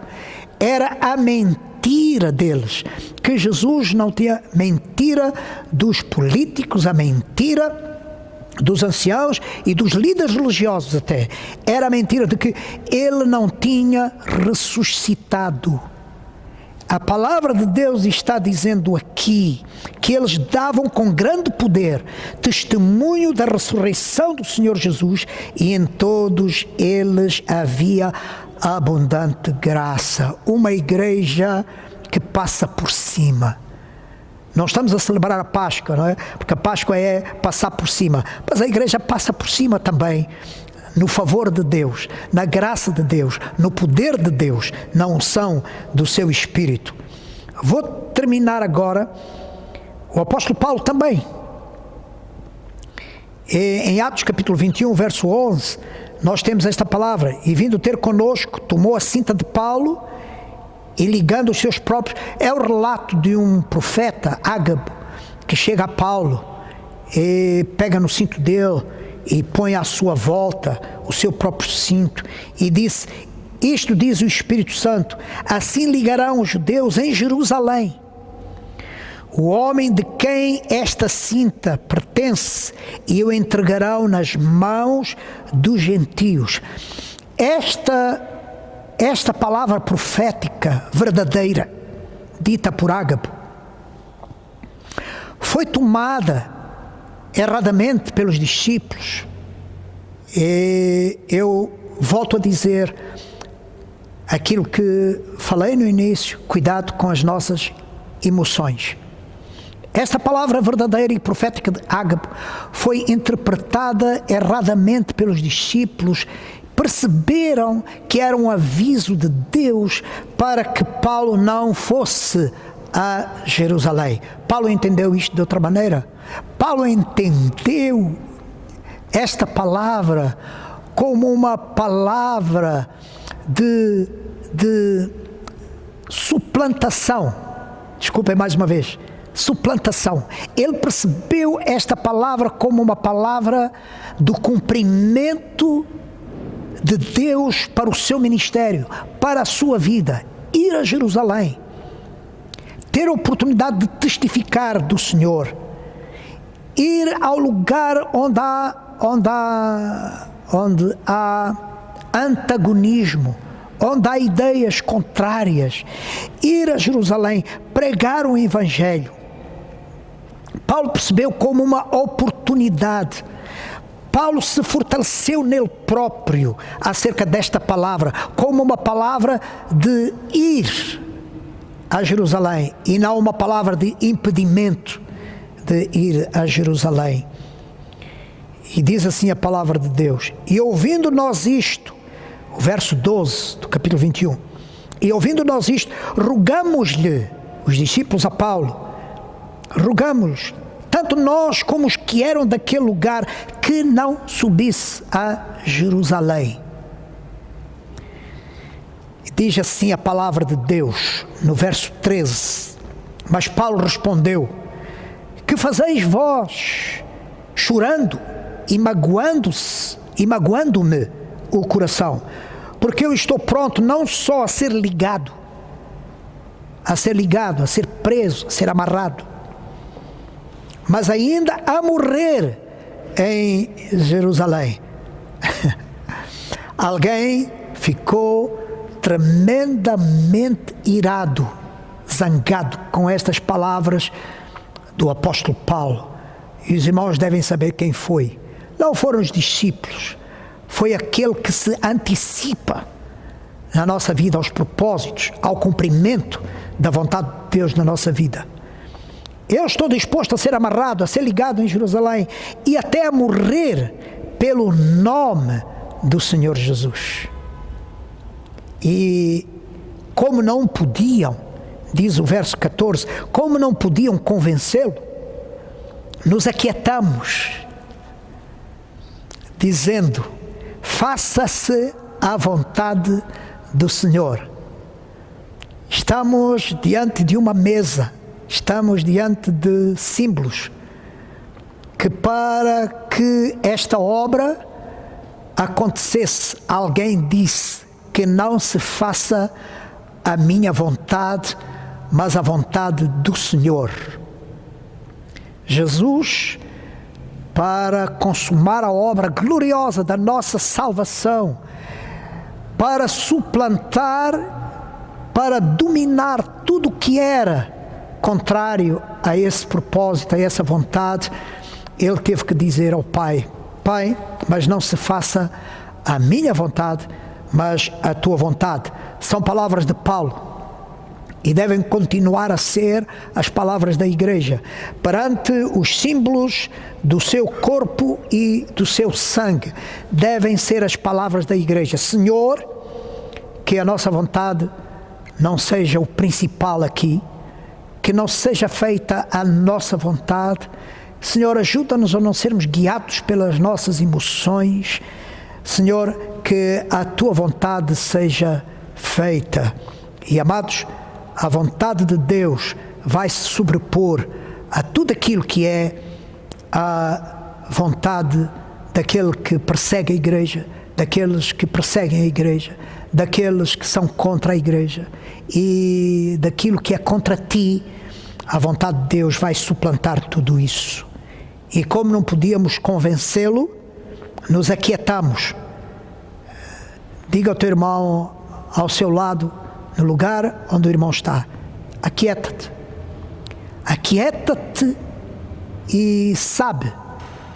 Era a mentira deles, que Jesus não tinha, mentira dos políticos, a mentira dos anciãos e dos líderes religiosos até, era a mentira de que ele não tinha ressuscitado. A palavra de Deus está dizendo aqui que eles davam com grande poder testemunho da ressurreição do Senhor Jesus, e em todos eles havia abundante graça. Uma igreja que passa por cima. Não estamos a celebrar a Páscoa, não é? Porque a Páscoa é passar por cima, mas a igreja passa por cima também, no favor de Deus, na graça de Deus, no poder de Deus, na unção do seu Espírito. Vou terminar agora. O apóstolo Paulo também, em Atos capítulo 21, verso 11, nós temos esta palavra: e vindo ter conosco, tomou a cinta de Paulo e ligando os seus próprios. É o relato de um profeta, Ágabo, que chega a Paulo e pega no cinto dele e põe à sua volta o seu próprio cinto e disse: isto diz o Espírito Santo, assim ligarão os judeus em Jerusalém o homem de quem esta cinta pertence, e o entregarão nas mãos dos gentios. Esta palavra profética verdadeira, dita por Ágabo, foi tomada erradamente pelos discípulos. E eu volto a dizer aquilo que falei no início: cuidado com as nossas emoções. Esta palavra verdadeira e profética de Ágabo foi interpretada erradamente pelos discípulos. Perceberam que era um aviso de Deus para que Paulo não fosse a Jerusalém. Paulo entendeu isto de outra maneira. Paulo entendeu esta palavra como uma palavra de suplantação. Desculpem mais uma vez. Suplantação. Ele percebeu esta palavra como uma palavra do cumprimento de Deus para o seu ministério, para a sua vida. Ir a Jerusalém, ter a oportunidade de testificar do Senhor, ir ao lugar onde há antagonismo, onde há ideias contrárias, ir a Jerusalém, pregar o Evangelho. Paulo percebeu como uma oportunidade. Paulo se fortaleceu nele próprio acerca desta palavra, como uma palavra de ir a Jerusalém e não uma palavra de impedimento de ir a Jerusalém. E diz assim a palavra de Deus: e ouvindo nós isto, o verso 12 do capítulo 21, e ouvindo nós isto, rogamos-lhe, os discípulos a Paulo, rogamos, tanto nós como os que eram daquele lugar, que não subisse a Jerusalém. Diz assim a palavra de Deus, no verso 13: mas Paulo respondeu: que fazeis vós, chorando e magoando-me o coração? Porque eu estou pronto não só a ser ligado, a ser preso, a ser amarrado, mas ainda a morrer em Jerusalém. Alguém ficou tremendamente irado, zangado com estas palavras do apóstolo Paulo. E os irmãos devem saber quem foi. Não foram os discípulos, foi aquele que se antecipa na nossa vida aos propósitos, ao cumprimento da vontade de Deus na nossa vida. Eu estou disposto a ser amarrado, a ser ligado em Jerusalém e até a morrer pelo nome do Senhor Jesus. E como não podiam, diz o verso 14, como não podiam convencê-lo, nos aquietamos, dizendo: faça-se a vontade do Senhor. Estamos diante de uma mesa, estamos diante de símbolos, que para que esta obra acontecesse, alguém disse: que não se faça a minha vontade, mas a vontade do Senhor. Jesus para consumar a obra gloriosa da nossa salvação, para suplantar, para dominar tudo o que era contrário a esse propósito, a essa vontade. Ele teve que dizer ao Pai: Pai, mas não se faça a minha vontade, mas a tua vontade. São palavras de Paulo e devem continuar a ser as palavras da igreja perante os símbolos do seu corpo e do seu sangue. Devem ser as palavras da igreja: Senhor, que a nossa vontade não seja o principal aqui, que não seja feita a nossa vontade. Senhor, ajuda-nos a não sermos guiados pelas nossas emoções. Senhor, que a tua vontade seja feita. E, amados, a vontade de Deus vai se sobrepor a tudo aquilo que é a vontade daquele que persegue a igreja, daqueles que perseguem a igreja, daqueles que são contra a igreja e daquilo que é contra ti. A vontade de Deus vai suplantar tudo isso. E como não podíamos convencê-lo, nos aquietamos. Diga ao teu irmão ao seu lado, no lugar onde o irmão está: aquieta-te. Aquieta-te e sabe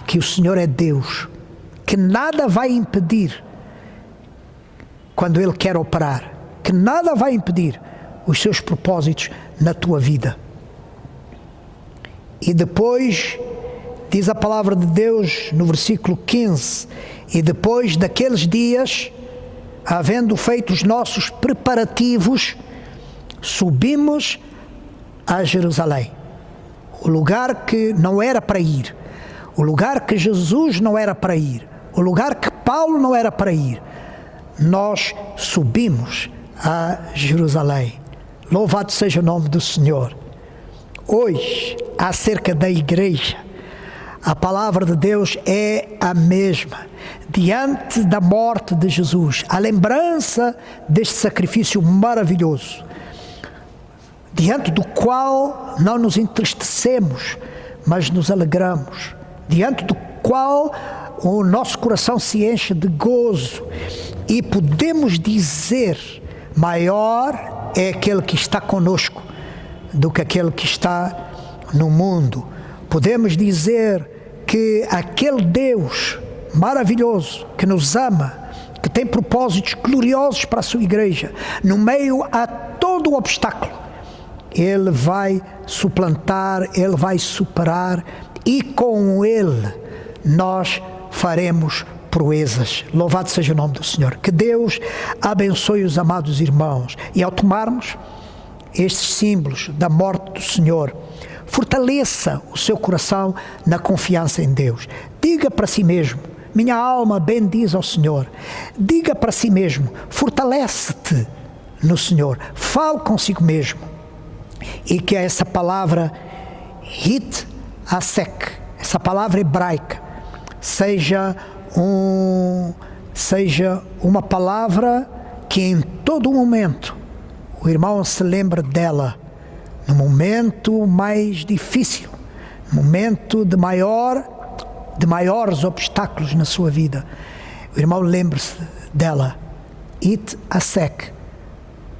que o Senhor é Deus, que nada vai impedir quando Ele quer operar, que nada vai impedir os seus propósitos na tua vida. E depois, diz a palavra de Deus no versículo 15, e depois daqueles dias, havendo feito os nossos preparativos, subimos a Jerusalém, o lugar que não era para ir, o lugar que Jesus não era para ir, o lugar que Paulo não era para ir. Nós subimos a Jerusalém. Louvado seja o nome do Senhor. Hoje, acerca da igreja, a palavra de Deus é a mesma. Diante da morte de Jesus, a lembrança deste sacrifício maravilhoso, diante do qual não nos entristecemos, mas nos alegramos, diante do qual o nosso coração se enche de gozo e podemos dizer: maior é aquele que está conosco do que aquele que está no mundo. Podemos dizer que aquele Deus maravilhoso, que nos ama, que tem propósitos gloriosos para a sua igreja, no meio a todo o obstáculo, Ele vai suplantar, Ele vai superar, e com Ele nós faremos proezas. Louvado seja o nome do Senhor. Que Deus abençoe os amados irmãos. E ao tomarmos estes símbolos da morte do Senhor, fortaleça o seu coração na confiança em Deus. Diga para si mesmo: minha alma bendiz ao Senhor. Diga para si mesmo: fortalece-te no Senhor. Fale consigo mesmo. E que essa palavra hit asek, essa palavra hebraica, seja uma palavra que em todo momento o irmão se lembre dela, no momento mais difícil, no momento de maiores obstáculos na sua vida. O irmão lembre-se dela: it asek,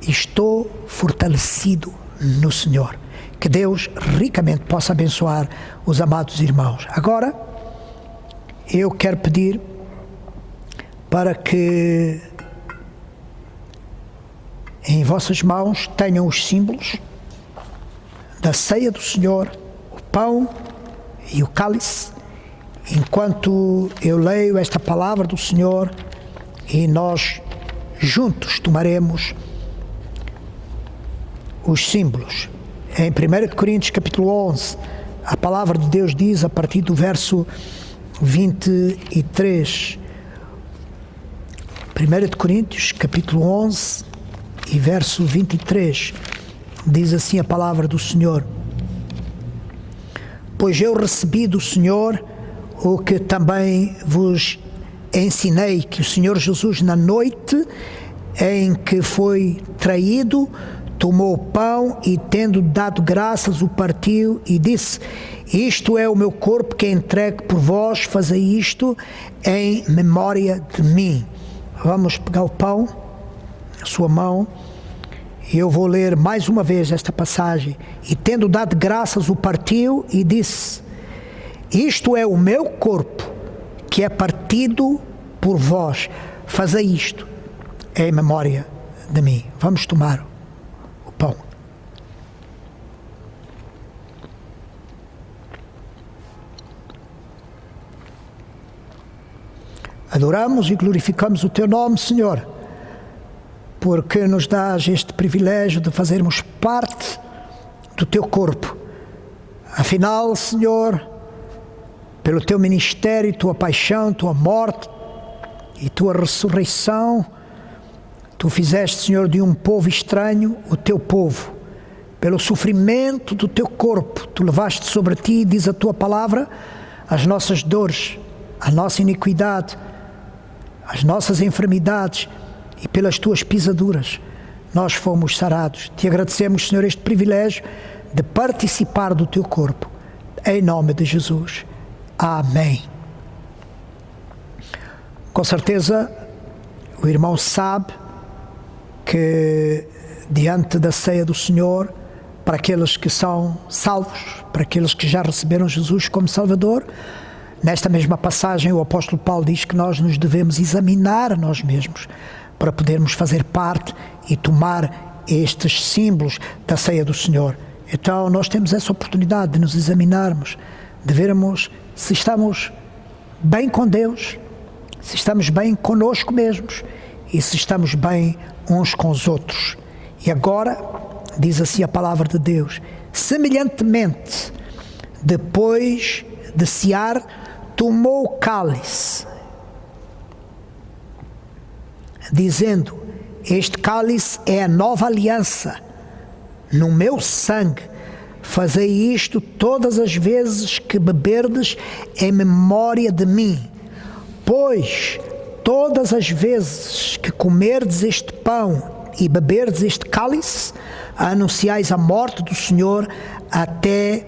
estou fortalecido no Senhor. Que Deus ricamente possa abençoar os amados irmãos. Agora, eu quero pedir para que em vossas mãos tenham os símbolos da ceia do Senhor, o pão e o cálice, enquanto eu leio esta palavra do Senhor, e nós juntos tomaremos os símbolos. Em 1 Coríntios capítulo 11, a palavra de Deus diz, a partir do verso 23, 1 Coríntios capítulo 11 e verso 23, diz assim a palavra do Senhor: pois eu recebi do Senhor o que também vos ensinei, que o Senhor Jesus, na noite em que foi traído, tomou o pão e, tendo dado graças, o partiu e disse: isto é o meu corpo que é entregue por vós, fazei isto em memória de mim. Vamos pegar o pão, a sua mão, e eu vou ler mais uma vez esta passagem. E tendo dado graças, o partiu e disse: isto é o meu corpo que é partido por vós, fazei isto em memória de mim. Vamos tomar o pão. Adoramos e glorificamos o teu nome, Senhor, porque nos dás este privilégio de fazermos parte do teu corpo. Afinal, Senhor, pelo teu ministério, tua paixão, tua morte e tua ressurreição, tu fizeste, Senhor, de um povo estranho o teu povo. Pelo sofrimento do teu corpo, tu levaste sobre ti, diz a tua palavra, as nossas dores, a nossa iniquidade, as nossas enfermidades, e pelas tuas pisaduras nós fomos sarados. Te agradecemos, Senhor, este privilégio de participar do teu corpo. Em nome de Jesus. Amém. Com certeza, o irmão sabe que diante da ceia do Senhor, para aqueles que são salvos, para aqueles que já receberam Jesus como Salvador, nesta mesma passagem o apóstolo Paulo diz que nós nos devemos examinar a nós mesmos para podermos fazer parte e tomar estes símbolos da ceia do Senhor. Então nós temos essa oportunidade de nos examinarmos, de vermos se estamos bem com Deus, se estamos bem conosco mesmos e se estamos bem uns com os outros. E agora, diz assim a palavra de Deus: semelhantemente, depois de cear, tomou o cálice, dizendo: este cálice é a nova aliança no meu sangue. Fazei isto todas as vezes que beberdes em memória de mim. Pois todas as vezes que comerdes este pão e beberdes este cálice, anunciais a morte do Senhor até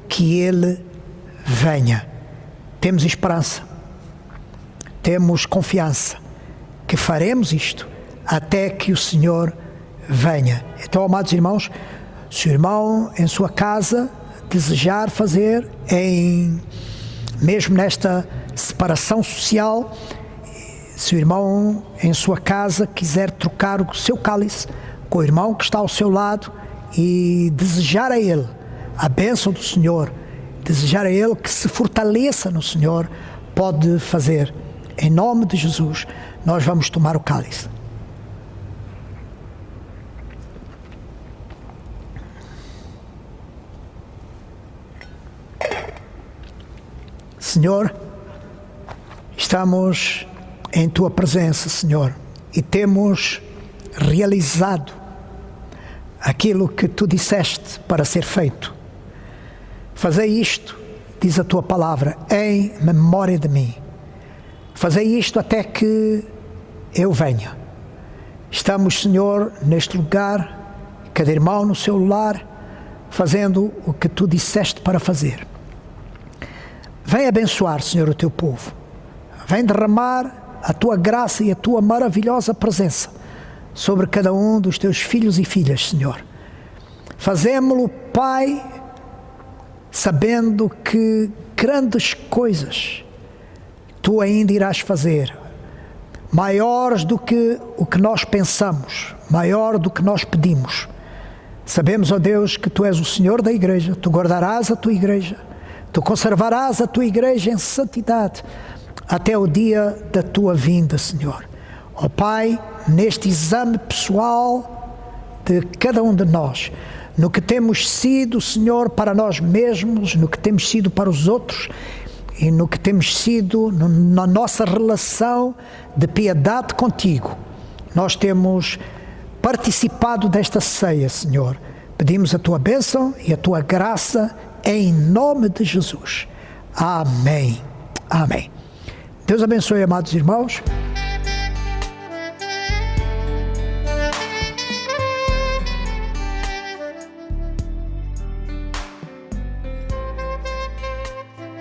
que Ele venha. Temos esperança, temos confiança que faremos isto até que o Senhor venha. Então, amados irmãos, se o irmão em sua casa desejar fazer, mesmo nesta separação social, se o irmão em sua casa quiser trocar o seu cálice com o irmão que está ao seu lado e desejar a ele a bênção do Senhor, desejar a ele que se fortaleça no Senhor, pode fazer. Em nome de Jesus, nós vamos tomar o cálice. Senhor, estamos em Tua presença, Senhor, e temos realizado aquilo que Tu disseste para ser feito. Fazei isto, diz a Tua palavra, em memória de mim. Fazei isto até que eu venha. Estamos, Senhor, neste lugar, cada irmão no seu lar, fazendo o que Tu disseste para fazer. Vem abençoar, Senhor, o Teu povo. Vem derramar a Tua graça e a Tua maravilhosa presença sobre cada um dos Teus filhos e filhas, Senhor. Fazemo-lo, Pai, sabendo que grandes coisas Tu ainda irás fazer, maiores do que o que nós pensamos, maior do que nós pedimos. Sabemos, ó Deus, que Tu és o Senhor da igreja, Tu guardarás a Tua igreja, Tu conservarás a Tua igreja em santidade até o dia da Tua vinda, Senhor. Ó Pai, neste exame pessoal de cada um de nós, no que temos sido, Senhor, para nós mesmos, no que temos sido para os outros e no que temos sido na nossa relação de piedade contigo, nós temos participado desta ceia, Senhor. Pedimos a Tua bênção e a Tua graça em nome de Jesus. Amém. Amém. Deus abençoe, amados irmãos.